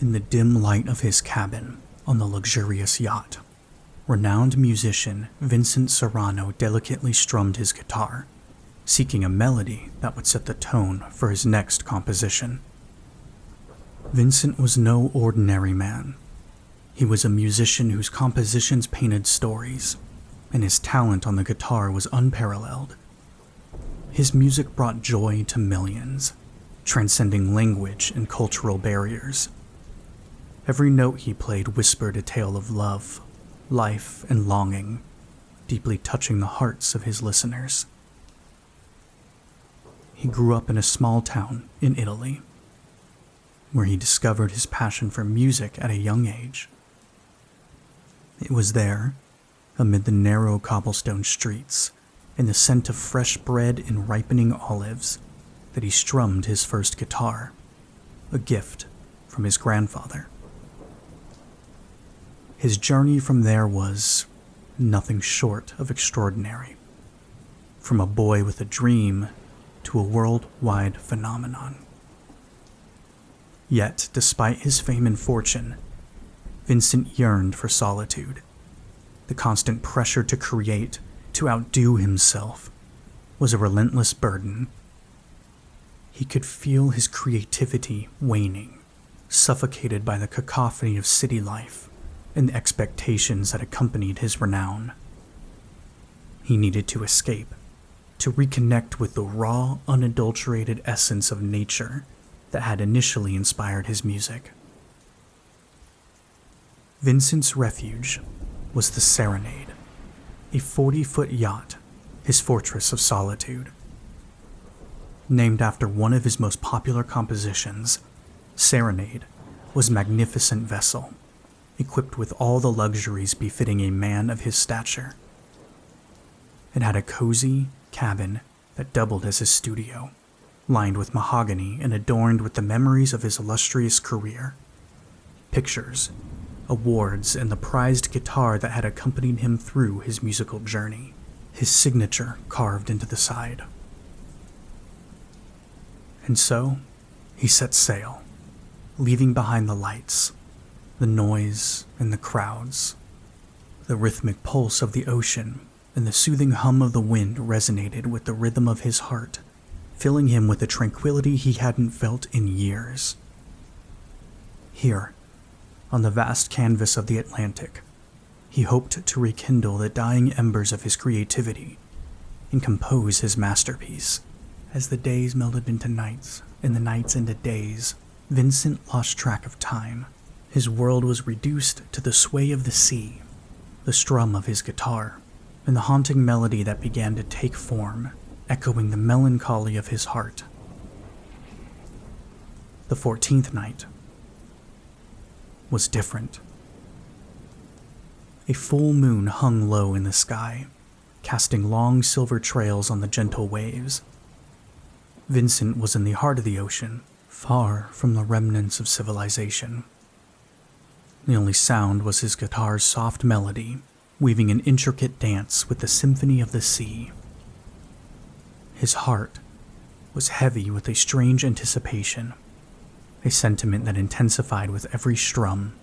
In the dim light of his cabin on the luxurious yacht, renowned musician Vincent Serrano delicately strummed his guitar, seeking a melody that would set the tone for his next composition. Vincent was no ordinary man. He was a musician whose compositions painted stories, and his talent on the guitar was unparalleled. His music brought joy to millions, transcending language and cultural barriers. Every note he played whispered a tale of love, life, and longing, deeply touching the hearts of his listeners. He grew up in a small town in Italy, where he discovered his passion for music at a young age. It was there, amid the narrow cobblestone streets and the scent of fresh bread and ripening olives, that he strummed his first guitar, a gift from his grandfather. His journey from there was nothing short of extraordinary. From a boy with a dream to a worldwide phenomenon. Yet, despite his fame and fortune, Vincent yearned for solitude. The constant pressure to create, to outdo himself, was a relentless burden. He could feel his creativity waning, suffocated by the cacophony of city life and the expectations that accompanied his renown. He needed to escape, to reconnect with the raw, unadulterated essence of nature that had initially inspired his music. Vincent's refuge was the Serenade, a 40-foot yacht, his fortress of solitude. Named after one of his most popular compositions, Serenade was a magnificent vessel, equipped with all the luxuries befitting a man of his stature. It had a cozy cabin that doubled as his studio, lined with mahogany and adorned with the memories of his illustrious career. Pictures, awards, and the prized guitar that had accompanied him through his musical journey, his signature carved into the side. And so, he set sail, leaving behind the lights, the noise, and the crowds. The rhythmic pulse of the ocean and the soothing hum of the wind resonated with the rhythm of his heart, filling him with a tranquility he hadn't felt in years. Here, on the vast canvas of the Atlantic, he hoped to rekindle the dying embers of his creativity and compose his masterpiece. As the days melded into nights and the nights into days, Vincent lost track of time. His world was reduced to the sway of the sea, the strum of his guitar, and the haunting melody that began to take form, echoing the melancholy of his heart. The 14th night was different. A full moon hung low in the sky, casting long silver trails on the gentle waves. Vincent was in the heart of the ocean, far from the remnants of civilization. The only sound was his guitar's soft melody, weaving an intricate dance with the symphony of the sea. His heart was heavy with a strange anticipation, a sentiment that intensified with every strum.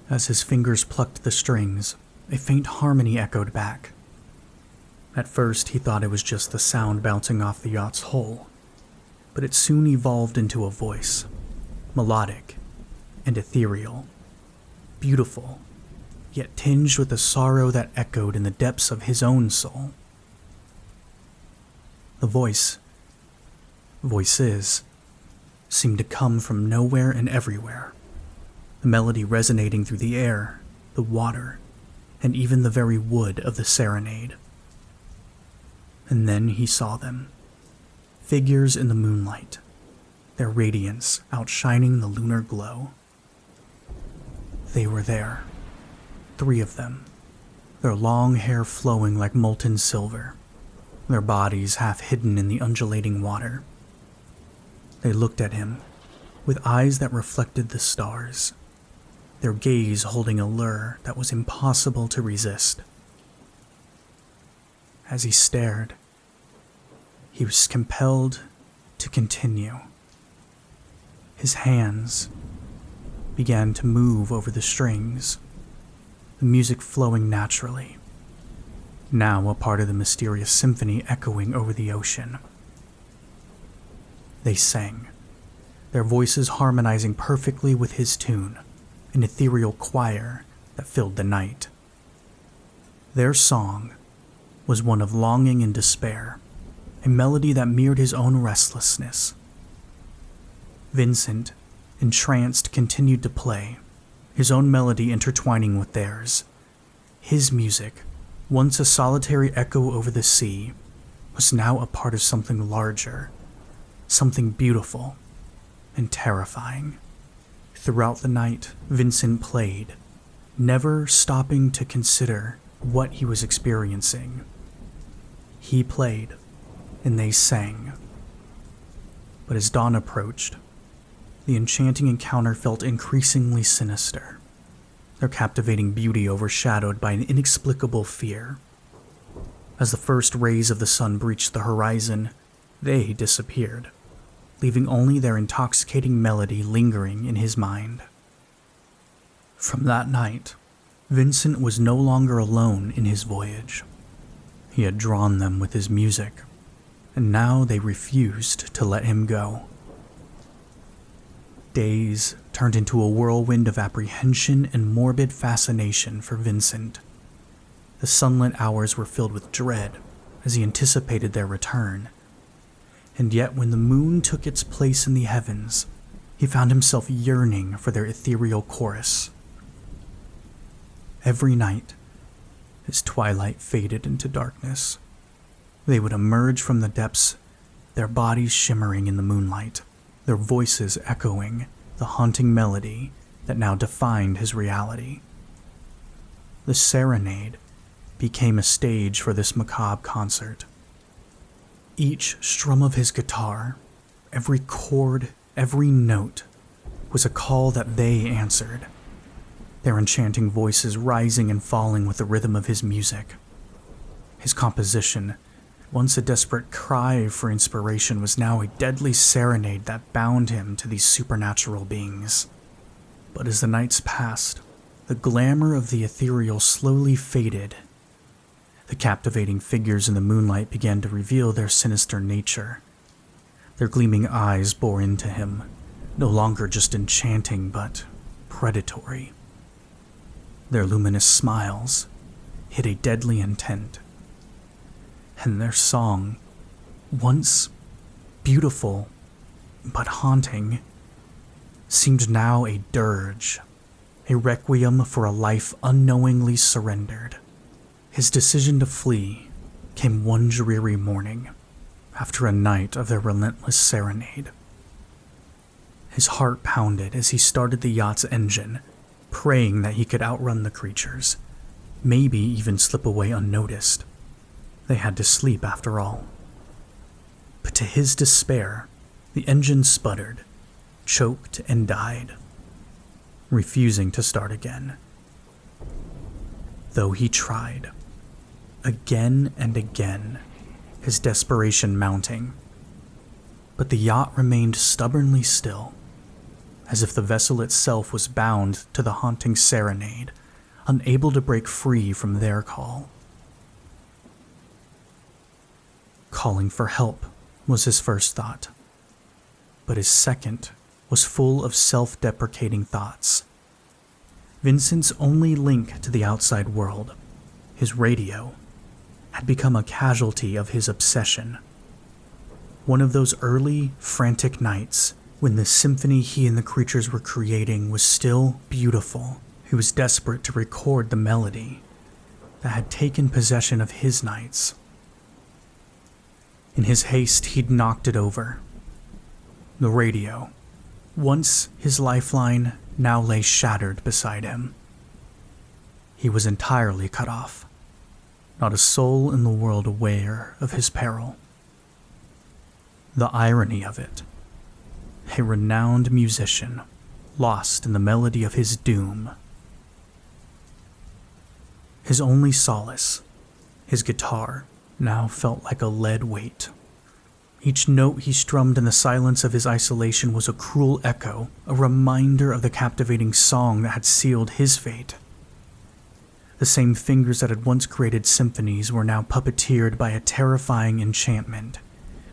As his fingers plucked the strings, a faint harmony echoed back. At first, he thought it was just the sound bouncing off the yacht's hull, but it soon evolved into a voice, melodic and ethereal, beautiful, yet tinged with a sorrow that echoed in the depths of his own soul. The voices, seemed to come from nowhere and everywhere, the melody resonating through the air, the water, and even the very wood of the Serenade. And then he saw them, figures in the moonlight, their radiance outshining the lunar glow. They were there, 3 of them, their long hair flowing like molten silver, their bodies half hidden in the undulating water. They looked at him with eyes that reflected the stars, their gaze holding a lure that was impossible to resist. As he stared, he was compelled to continue. His hands, began to move over the strings, the music flowing naturally, now a part of the mysterious symphony echoing over the ocean. They sang, their voices harmonizing perfectly with his tune, an ethereal choir that filled the night. Their song was one of longing and despair, a melody that mirrored his own restlessness. Vincent, entranced, continued to play, his own melody intertwining with theirs. His music, once a solitary echo over the sea, was now a part of something larger, something beautiful and terrifying. Throughout the night, Vincent played, never stopping to consider what he was experiencing. He played, and they sang. But as dawn approached, the enchanting encounter felt increasingly sinister, their captivating beauty overshadowed by an inexplicable fear. As the first rays of the sun breached the horizon, they disappeared, leaving only their intoxicating melody lingering in his mind. From that night, Vincent was no longer alone in his voyage. He had drawn them with his music, and now they refused to let him go. Days turned into a whirlwind of apprehension and morbid fascination for Vincent. The sunlit hours were filled with dread as he anticipated their return. And yet when the moon took its place in the heavens, he found himself yearning for their ethereal chorus. Every night, as twilight faded into darkness, they would emerge from the depths, their bodies shimmering in the moonlight, their voices echoing the haunting melody that now defined his reality. The serenade became a stage for this macabre concert. Each strum of his guitar, every chord, every note, was a call that they answered, their enchanting voices rising and falling with the rhythm of his music. His composition, once a desperate cry for inspiration, was now a deadly serenade that bound him to these supernatural beings. But as the nights passed, the glamour of the ethereal slowly faded. The captivating figures in the moonlight began to reveal their sinister nature. Their gleaming eyes bore into him, no longer just enchanting but predatory. Their luminous smiles hid a deadly intent. And their song, once beautiful but haunting, seemed now a dirge, a requiem for a life unknowingly surrendered. His decision to flee came one dreary morning, after a night of their relentless serenade. His heart pounded as he started the yacht's engine, praying that he could outrun the creatures, maybe even slip away unnoticed. They had to sleep after all. But to his despair, the engine sputtered, choked, and died, refusing to start again. Though he tried, again and again, his desperation mounting. But the yacht remained stubbornly still, as if the vessel itself was bound to the haunting serenade, unable to break free from their call. Calling for help was his first thought, but his second was full of self-deprecating thoughts. Vincent's only link to the outside world, his radio, had become a casualty of his obsession. One of those early, frantic nights when the symphony he and the creatures were creating was still beautiful, he was desperate to record the melody that had taken possession of his nights. In his haste, he'd knocked it over. The radio, once his lifeline, now lay shattered beside him. He was entirely cut off, not a soul in the world aware of his peril. The irony of it, a renowned musician, lost in the melody of his doom. His only solace, his guitar, now felt like a lead weight. Each note he strummed in the silence of his isolation was a cruel echo, a reminder of the captivating song that had sealed his fate. The same fingers that had once created symphonies were now puppeteered by a terrifying enchantment,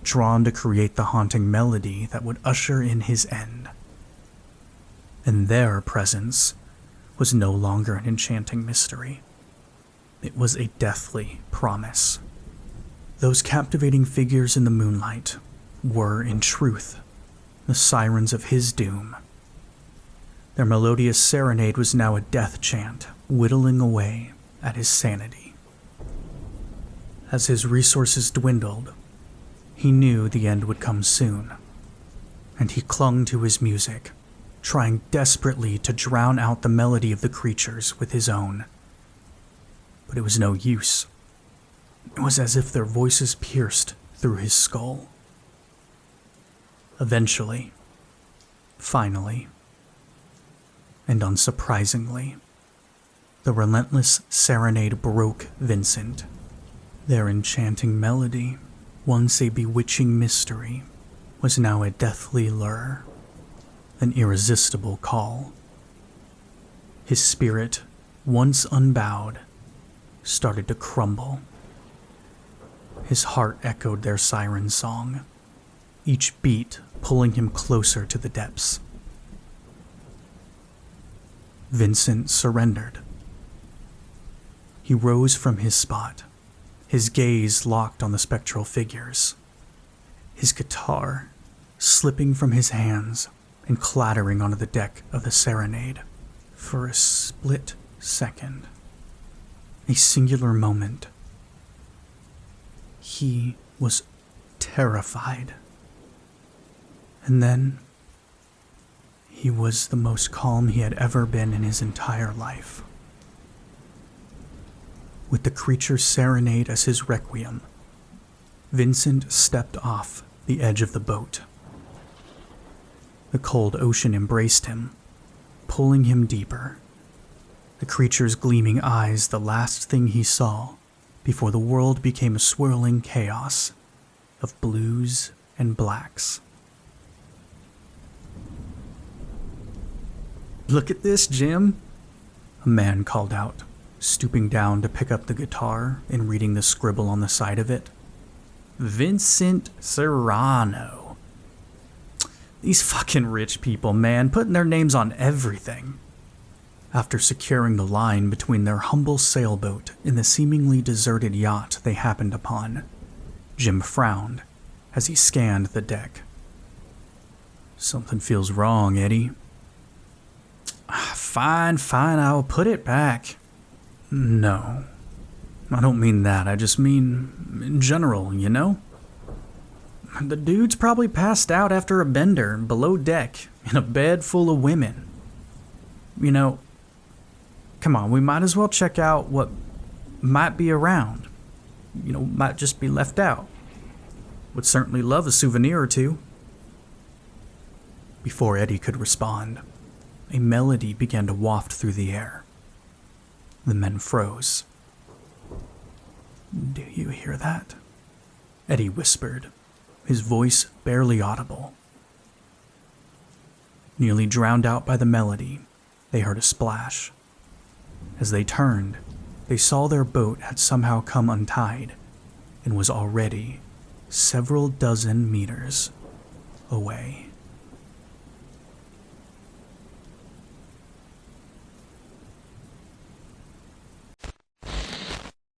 drawn to create the haunting melody that would usher in his end. And their presence was no longer an enchanting mystery. It was a deathly promise. Those captivating figures in the moonlight were, in truth, the sirens of his doom. Their melodious serenade was now a death chant, whittling away at his sanity. As his resources dwindled, he knew the end would come soon, and he clung to his music, trying desperately to drown out the melody of the creatures with his own. But it was no use. It was as if their voices pierced through his skull. Eventually, finally, and unsurprisingly, the relentless serenade broke Vincent. Their enchanting melody, once a bewitching mystery, was now a deathly lure, an irresistible call. His spirit, once unbowed, started to crumble. His heart echoed their siren song, each beat pulling him closer to the depths. Vincent surrendered. He rose from his spot, his gaze locked on the spectral figures, his guitar slipping from his hands and clattering onto the deck of the serenade. For a split second, a singular moment, he was terrified. And then, he was the most calm he had ever been in his entire life. With the creature's serenade as his requiem, Vincent stepped off the edge of the boat. The cold ocean embraced him, pulling him deeper. The creature's gleaming eyes the last thing he saw before the world became a swirling chaos of blues and blacks. "Look at this, Jim," a man called out, stooping down to pick up the guitar and reading the scribble on the side of it. "Vincent Serrano." These fucking rich people, man, putting their names on everything. After securing the line between their humble sailboat and the seemingly deserted yacht they happened upon, Jim frowned as he scanned the deck. "Something feels wrong, Eddie." Fine, I'll put it back." "No, I don't mean that. I just mean in general, you know? The dude's probably passed out after a bender below deck in a bed full of women. You know, come on, we might as well check out what might be around. You know, might just be left out. Would certainly love a souvenir or two." Before Eddie could respond, a melody began to waft through the air. The men froze. "Do you hear that?" Eddie whispered, his voice barely audible. Nearly drowned out by the melody, they heard a splash. As they turned, they saw their boat had somehow come untied and was already several dozen meters away.